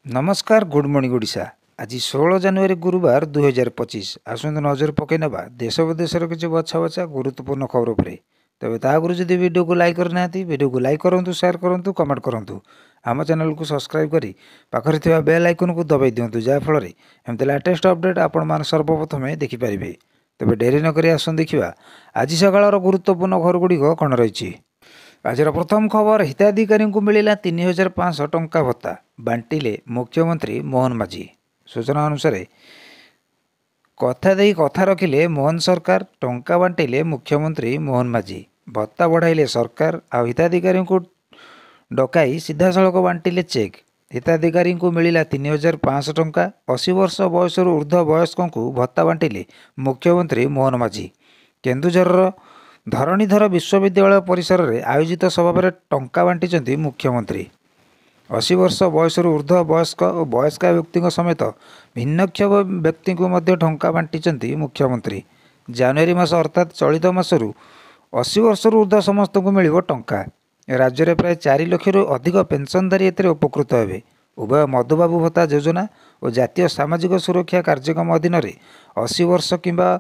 नमस्कार good morning Odisha. आज 16 जनवरी गुरुवार 2025 आसंत नजर पकई नवा देश विदेशर किसी बछा बछा गुरुत्वपूर्ण खबर पर। तेज तागुरी जदि वीडियो को लाइक करना वीडियो को लाइक करूँ, शेयर करूँ, कमेंट करूँ, आम चैनल को सब्सक्राइब करी पाखरे थिबा बेल आइकन को दबाई दिंतु, जहाँफल एमती लेटेस्ट अपडेट आपण मैंने सर्वप्रथम देखिपारे। तेज डेरी नक आसन देखा आज सकाळ गुरुत्वपूर्ण खबर गुड़िक कौन रही। आज प्रथम खबर, हिताधिकारी को मिला 3500 टंका भत्ता बांटिले मुख्यमंत्री मोहन माझी। सूचना अनुसार कथा दे कथा रखिले मोहन सरकार, टंका बांटिले मुख्यमंत्री मोहन माझी। भत्ता बढ़ाइले सरकार, आ हिताधिकारी को डकाई सीधा सड़क बांटिले चेक। हिताधिकारी को मिला 3500 टंका। 80 वर्ष बयस ऊर्ध्व वयस्कों को भत्ता बांटिले मुख्यमंत्री मोहन माझी। केन्दुझर धरणीधर विश्वविद्यालय परिसर में आयोजित सभा में टंका बांटी मुख्यमंत्री। 80 वर्ष बयस ऊर्ध्व वयस्क और वयस्का व्यक्ति समेत भिन्नक्षम व्यक्ति को मध्य टंका बांटी मुख्यमंत्री। जनवरी मास अर्थात चलित मासरू 80 वर्ष ऊर्ध्व समस्त को मिल टंका। राज्य में प्राय 4 लाख रु अधिक पेंशनधारी ए उपकृत हे। उभय मधुबाबू भत्ता योजना और जातीय सामाजिक सुरक्षा कार्यक्रम अधीन 80 वर्ष किंबा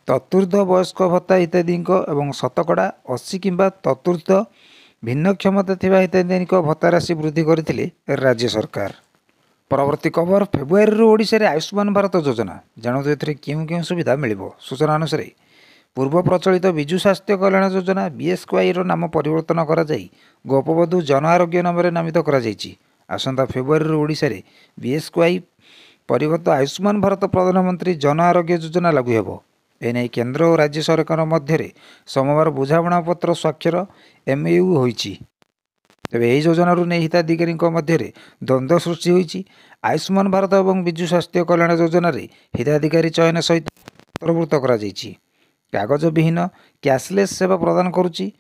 ततुर्थ वयस्क भत्ता हिताधिकारी एवं शतकड़ा 80 किंबा ततुर्थ भिन्न क्षमता थिबा हिताधिकारी भत्ता राशि वृद्धि करथिले राज्य सरकार। परवर्ती खबर, फेब्रुआरी ओडिशा रे आयुष्मान भारत योजना जानतु एथिरे क्यों क्यों सुविधा मिलिबो। सूचना अनुसार पूर्व प्रचलित विजु स्वास्थ्य कल्याण योजना बीएसकेवाई रो नाम परिवर्तन करा जाई गोपबधू जन आरोग्य नाम नामित करा जायछि। आसंता फेब्रुआरी ओडिशा रे बीएसकेवाई परिवर्तन आयुष्मान भारत प्रधानमंत्री जन आरोग्य योजना लागू हेबो। एने केंद्र और राज्य सरकार मध्य सोमवार बुझाणा पत्र स्वाक्षर एमओयू होईछि। तेज यह योजना नहीं हिताधिकारी मध्य द्वंद्व सृष्टि होईछि। आयुष्मान भारत और विजु स्वास्थ्य कल्याण योजना रे हिताधिकारी चयन सहित अंतर्भुक्त करा जायछि। कागज विहीन कैशलेस सेवा प्रदान करुछि।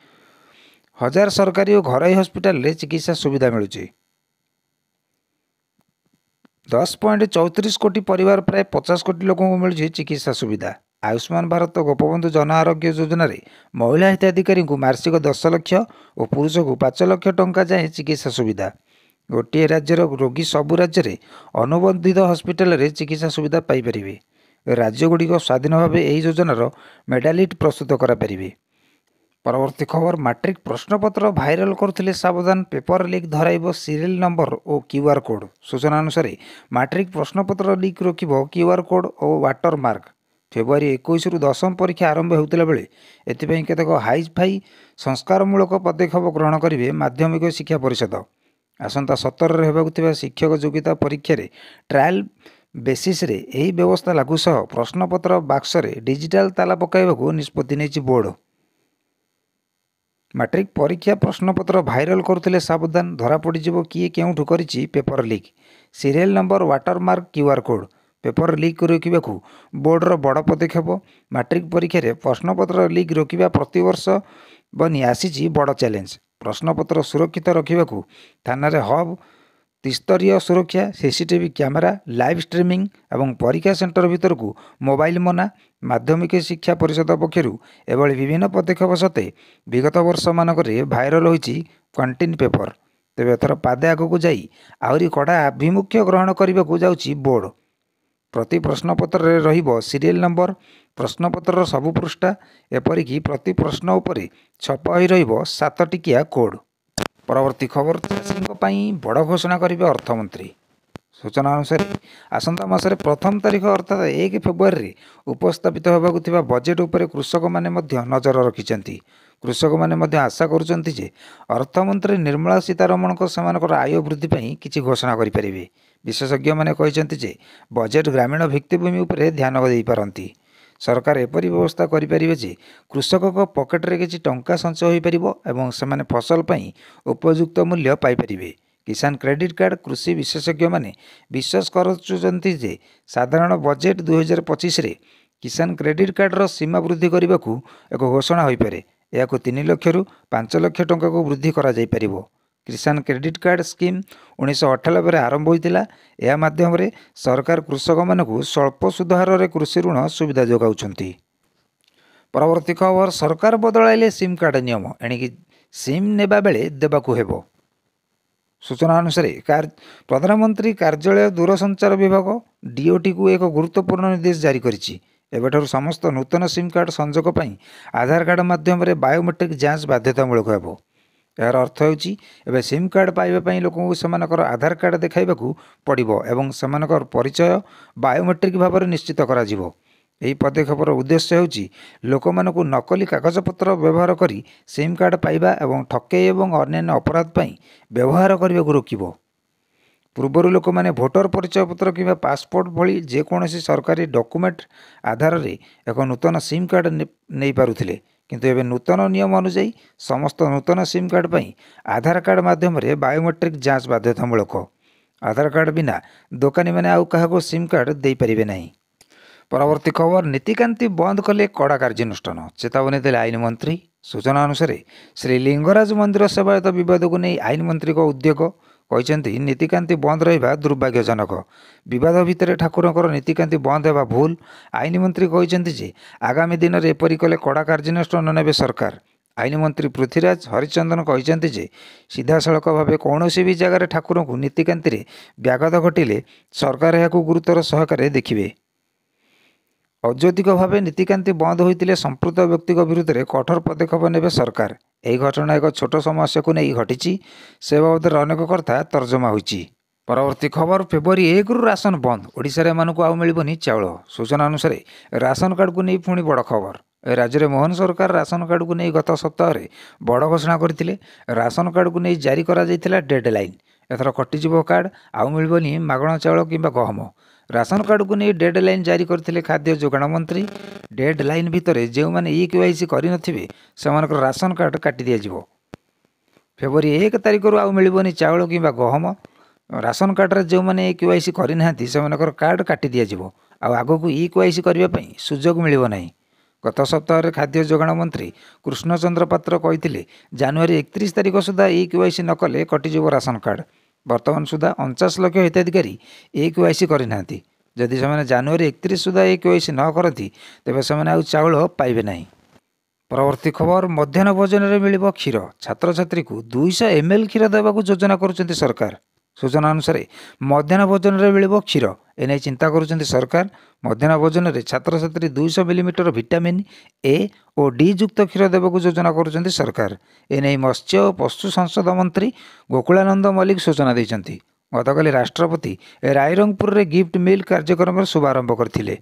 1000 सरकारी और घरोई हस्पिटाल रे चिकित्सा सुविधा मिलुछि। 10.34 कोटी परिवार प्राय 50 कोटी लोकों को मिलुछि चिकित्सा सुविधा। आयुष्मान भारत गोपबंधु जन आरोग्य योजना रे महिला हिताधिकारी को मार्षिक 10 लाख और पुरुष को 5 लाख टंका जाए चिकित्सा सुविधा। गोटे राज्यर रोगी सबु राज्य में अनुबंधित हस्पिटाल रे चिकित्सा सुविधा पाइपर। राज्यगुड़िक स्वाधीन भाव यह योजनार मेडालिट प्रस्तुत करारे। परवर्ती खबर, मैट्रिक प्रश्नपत्र भाइराल करथिले सावधान, पेपर लीक धराइब सीरियल नंबर और क्यूआर कोड। सूचना अनुसार मैट्रिक प्रश्नपत्र लीक रोकिब क्यूआर कोड और वाटरमार्क। फेब्रुआरी 21 रु 10वीं परीक्षा आरंभ होता बेले एथिपाई केतक हाईफाई संस्कारमूलक पदक्षेप ग्रहण करेंगे माध्यमिक शिक्षा परिषद। आसंता 17 होगा शिक्षक योग्यता परीक्षा रे ट्रायल बेसिस रे यही व्यवस्था लागू सह प्रश्नपत्र बाक्स रे डिजिटाल ताला पकाइबाकू निष्पत्ति नेछि बोर्ड। मैट्रिक परीक्षा प्रश्नपत्र भाइराल करथिले सावधान, धरा पड़िजिवो किए केउठु करिछि paper leak. Serial number, watermark, QR code. Paper leak रोकू बोर्डर बड़ पदक्षेप। मैट्रिक परीक्षा रे प्रश्नपत्र लीक रोकवा प्रतिवर्ष बनी आसी बड़ चैलेंज। प्रश्नपत्र सुरक्षित रखा थाना हब, त्रिस्तरीय सुरक्षा, सीसीटीवी कैमेरा, लाइव स्ट्रीमिंग और परीक्षा सेंटर भीतर को मोबाइल मना। माध्यमिक शिक्षा परिषद पक्षर एभली विभिन्न पदक्षेप सत्वे विगत वर्ष मानक भाइराल होइछि क्वांटीन पेपर। तेबे एथर पादे आगक जाई आहरी कड़ा आभिमुख्य ग्रहण करने को जाउछि बोर्ड। प्रति प्रश्नपत्र रे रहिबो सीरियल नंबर, प्रश्नपत्र सबु पृष्ठा, एपरिकी प्रति प्रश्न उपरे छपा होई रहिबो 7 टिकिया कोड। परवर्ती खबर, चाषी पई बड़ घोषणा करिबे अर्थमंत्री। सूचना अनुसार आसंता मासरे प्रथम तारीख अर्थात 1 फेब्रुआरी उपस्थापित होबाकु थिबा बजेट उपरे कृषक माने मध्य नजर रखिचंती। कृषक माने मध्य आशा करुचंती जे अर्थमंत्री निर्मला सीतारमण को सेमानकर आय वृद्धि पई किछि घोषणा करि परिबे। विशेषज्ञ माने कहिचंती जे बजेट ग्रामीण भित्तिभूमि उपरे ध्यान देई पारंती। सरकार एपरी व्यवस्था करिपारिबे जे कृषक को पकेट रे किछि टंका संचय होई परिबो एवं सेमाने फसल पई उपयुक्त मूल्य पाई परिबे। किसान क्रेडिट कार्ड, कृषि विशेषज्ञ माने विश्वास करुचंती जे साधारण बजेट 2025 रे किसान क्रेडिट कार्ड रो सीमा वृद्धि करने को एक घोषणा होई पारे। याकु 3 लाख रु 5 लाख टंका को वृद्धि करा जाई परिबो। किसान क्रेडिट कार्ड स्कीम 1998 आरंभ होता। यह माध्यम सरकार कृषक मानक स्वल्प सुधार रे कृषि ऋण सुविधा जोगाउछंती। परवर्ती खबर, सरकार बदलाइले सिम कार्ड नियम, एणिकी सिम नेबा बेले देबाकू हेबो। सूचना अनुसार प्रधानमंत्री कार्यालय दूरसंचार विभाग डीओटी को एक गुरुत्वपूर्ण निर्देश जारी करिछि। एबेठारु समस्त नूतन सिम कार्ड संजोग पई आधार कार्ड माध्यम बायोमेट्रिक जांच बाध्यतामूलक हेबो। यार अर्थ होउछि एबे सिम कार्ड पाइबा पई लोकଙ୍କୁ सेमानकर आधार कार्ड देखाइबाकू पड़िबो एवं सेमानकर परिचय बायोमेट्रिक भाव में निश्चित करा जिवो। ଏହି ପଦକ୍ଷେପର ଉଦ୍ଦେଶ୍ୟ ହେଉଛି ଲୋକମାନଙ୍କୁ ନକଲି କାଗଜପତ୍ର ବ୍ୟବହାର କରି ସିମ୍ କାର୍ଡ଼ ପାଇବା ଏବଂ ଠକେଇ ଏବଂ ଅନ୍ୟାନ୍ୟ ଅପରାଧ ପାଇଁ ବ୍ୟବହାର କରିବାକୁ ରୋକିବ। ପୂର୍ବରୁ ଲୋକମାନେ ଭୋଟର ପରିଚୟପତ୍ର କିମ୍ବା ପାସପୋର୍ଟ ଭଳି ଯେକୌଣସି ସରକାରୀ ଡକୁମେଣ୍ଟ ଆଧାରରେ ଏକ ନୂତନ ସିମ୍ କାର୍ଡ଼ ନେଇପାରୁଥିଲେ, କିନ୍ତୁ ଏବେ ନୂତନ ନିୟମ ଅନୁଯାୟୀ ସମସ୍ତ ନୂତନ ସିମ୍ କାର୍ଡ଼ ପାଇଁ ଆଧାର କାର୍ଡ଼ ମାଧ୍ୟମରେ ବାୟୋମେଟ୍ରିକ୍ ଯାଞ୍ଚ ବାଧ୍ୟତାମୂଳକ। ଆଧାର କାର୍ଡ଼ ବିନା ଦୋକାନୀମାନେ ଆଉ କାହାକୁ ସିମ୍ କାର୍ଡ଼ ଦେଇପାରିବେ ନାହିଁ। परवर्ती खबर नीतिकांति बंद कले कड़ा कार्यानुष्ठान चेतावनी देले आईन मंत्री। सूचना अनुसार श्री लिंगराज मंदिर सेवायत बद को नहीं आईन मंत्री को उद्योग कहते नीतिकांति बंद रहा दुर्भाग्यजनक। बद भितर ठाकुर नीतिकांति बंद होगा भूल। आईन मंत्री कहते आगामी दिन में एपरी कले कड़ा कार्यानुष्ठान नेबे सरकार। आईन मंत्री पृथ्वीराज हरिचंदन कहते सीधा सड़क भाव कौन भी जगार ठाकुर को नीतिकांति व्याघात घटिले सरकार यह गुरुतर सहकार देखिए। औद्योगिक भाव नीतिकांति बंद होते संपृक्त व्यक्ति विरुद्ध में कठोर पदक्षेप नेबे सरकार। यह घटना एक छोट समस्या को नहीं घटी से बाबद अनेक कथा तर्जमा होईची। परवर्ती खबर फेब्रुआरी 1 रु राशन बंद ओडिशा रे मानकु आउ मिलिबनी चाउल। सूचना अनुसार राशन कार्ड को नहीं पुणी बड़ खबर। राज्य में मोहन सरकार राशन कार्ड को नहीं गत सप्ताह बड़ घोषणा करथिले। राशन कार्ड को नहीं जारी करा जायतिला डेडलाइन। एथर कटिजिवो कार्ड आउ मिलिबनी मागणा चाउल किंबा गहम। राशन कार्ड को नहीं डेडलाइन जारी करथिले खाद्य जोगाण मंत्री। डेडलाइन भितर जो मैंने केवाईसी करिनथिबे सेमानकर राशन कार्ड काटी दिया जिवो। फेब्रुआरी 1 तारिख रु आउ मिलिबनी चाउल किंबा गहम। राशन कार्ड रे जो मैंने केवाईसी करिनाहांती सेमानकर कार्ड काटी दिया जिवो। आउ आगो केवाईसी करबा पई सुजोग मिलिबो नाही। गत सप्ताह खाद्य जोगाण मंत्री कृष्णचंद्र पात्र कहते जनवरी 31 तारिख सुधा केवाईसी न कले कटिजिवो राशन कार्ड। वर्तमान सुधा 49 लाख हिताधिकारी केवाईसी करना। जदि से जनवरी 31 सुधा केवाईसी न करती तेबे से आउ चाउल पाइबे नहीं। परवर्ती खबर मध्याह्न भोजन में मिलिबो क्षीर। छात्र छात्री को 200 ml क्षीर देवाक योजना करुछंती सरकार। सूचना अनुसार मध्याह्न भोजन में मिलिबो क्षीर एने चिंता करुछंती सरकार। मध्याह्न भोजन में छात्र छात्री 200 मिलीमीटर विटामिन ए और डी युक्त क्षीर देवाक योजना करुछंती सरकार। एने मत्स्य और पशु संसद मंत्री गोकुलानंद मल्लिक सूचना देइछंती। गतकाली राष्ट्रपति रायरंगपुर रे गिफ्ट मिल्क कार्यक्रम शुभारंभ करथिले।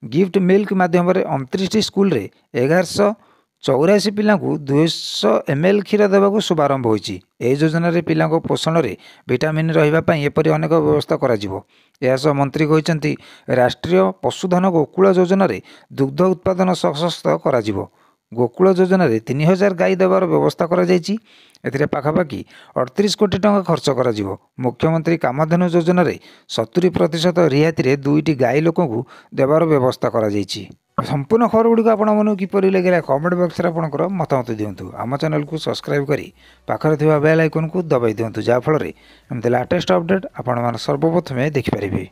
गिफ्ट मिल्क माध्यम 29 स्कूल रे 1184 पिला 200 ml क्षीर देवाक शुभारंभ होईची। एही योजना रे पिला पोषण रे विटामिन रहिबा पई एपरि अनेक व्यवस्था करा जिवो। एहासह मंत्री कहते राष्ट्रीय पशुधन गोकुल योजना रे दुग्ध उत्पादन सशक्त करा जिवो। गोकुल योजना रे 3000 गाई देवार व्यवस्था करा जायछि। एथिरे पाखापाखि 38 कोटी टंका खर्च करा जिवो। मुख्यमंत्री कामधेनु योजना रे 70% रिहाती रे 2टी गाई लोक को देवार व्यवस्था करा जायछि। संपूर्ण खबर गुड़ी आपको किपरि लगे कमेंट बॉक्स रे आपनकर मतामत दियंतु। आम चैनल को सब्सक्राइब करी पाखरे थिबा बेल आइकन को दबाई दियंतु, जा फल रे एमते लेटेस्ट अपडेट आपण मान सर्वप्रथमे देखि परिबे।